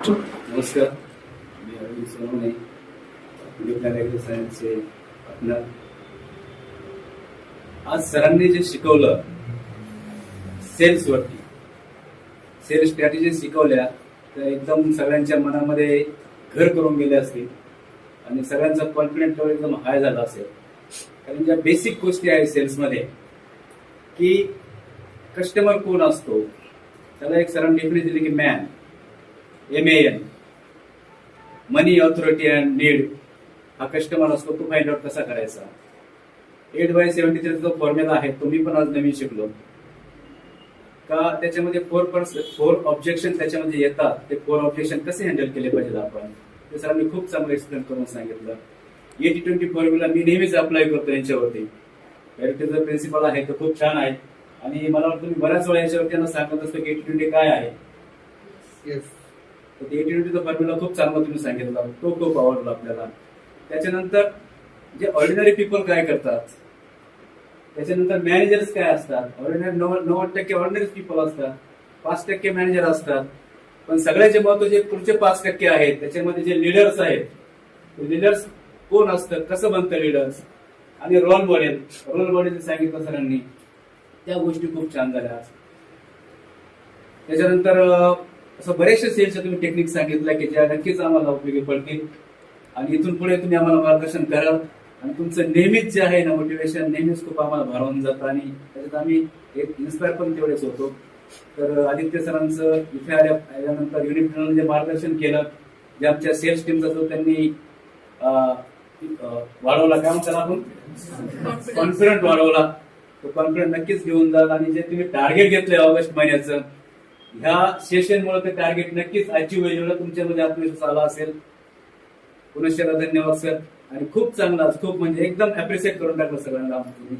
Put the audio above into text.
नमस्कार, मी Arvind Sonawane, nuclear सायन्सचे partner. आज सरांनी जे शिकवलं सेल्सवरती, सेल्स स्ट्रॅटेजी शिकवल्या तर एकदम सगळ्यांच्या मनामध्ये घर करून गेले असतील आणि सगळ्यांचा कॉन्फिडन्स लेवल एकदम हाय झाला असेल. कारण ज्या बेसिक गोष्टी आहेत सेल्समध्ये की कस्टमर कोण असतो, त्याला एक सरांनी डेफिनेशन दिली की man, MAN, money, authority and need. हा कस्टमर असतो, तो फाइंड आउट कसा करायचा. 8/73 जो फॉर्म्युला आहे तो मी पण आज नवीन शिकलो का. त्याच्यामध्ये 4 ऑब्जेक्शन त्याच्यामध्ये येतात. ते 4 ऑब्जेक्शन कसे हँडल केले पाहिजेत आपण, ते सरांनी खूप चांगलं एक्सप्लेन करून सांगितलं. 80-20 फॉर्म्युला मी नेहमीच अप्लाय करतो यांच्यावरती. पॅरिटीचा प्रिन्सिपल आहे तो खूप छान आहे आणि मला वाटतं मी बऱ्याच वेळा याच्यावरती त्यांना सांगत असतो की 80-20 काय आहे. तर 80-20 फॉर्म्युला खूप चांगला तुम्ही सांगितला, तो खूप आवडला आपल्याला. त्याच्यानंतर जे ऑर्डिनरी पीपल काय करतात, त्याच्यानंतर मॅनेजर्स काय असतात. ऑर्डिनरी 90% ऑर्डिनरी पीपल असतात, 5% मॅनेजर असतात. पण सगळ्याचे महत्वाचे पुढचे 5% आहेत, त्याच्यामध्ये जे लिडर्स आहेत. लिडर्स कोण असतं, कसं बनतं लिडर्स, आणि रोल मॉडेल सांगितलं सरांनी. त्या गोष्टी खूप छान झाल्या. त्याच्यानंतर असं बरेचसे सेल्सचे तुम्ही टेक्निक सांगितलं की ज्या नक्कीच आम्हाला उपयोगी पडतील आणि इथून पुढे तुम्ही आम्हाला मार्गदर्शन कराल. आणि तुमचं नेहमीच जे आहे ना मोटिवेशन नेहमीच खूप आम्हाला भारावून जातं आणि त्याच्यात आम्ही एक इन्स्पायर पण तेवढेच होतो. तर आदित्य सरांचं इथे आल्यानंतर युनिट जे मार्गदर्शन केलं, जे आमच्या सेल्स टीमचा जो त्यांनी वाढवला, काय म्हणतात आपण, कॉन्फिडंट वाढवला, तो कॉन्फिडंट नक्कीच घेऊन जाल. आणि जे तुम्ही टार्गेट घेतलंय ऑगस्ट महिन्याचं, ह्या सेशनमुळे ते टार्गेट नक्कीच अचीव्ह होईल, एवढा तुमच्यामध्ये आत्मविश्वास आला असेल. पुनश्च धन्यवाद सर. आणि खूप चांगला, खूप म्हणजे एकदम अप्रिशिएट करून टाकलं सगळ्यांना तुम्ही.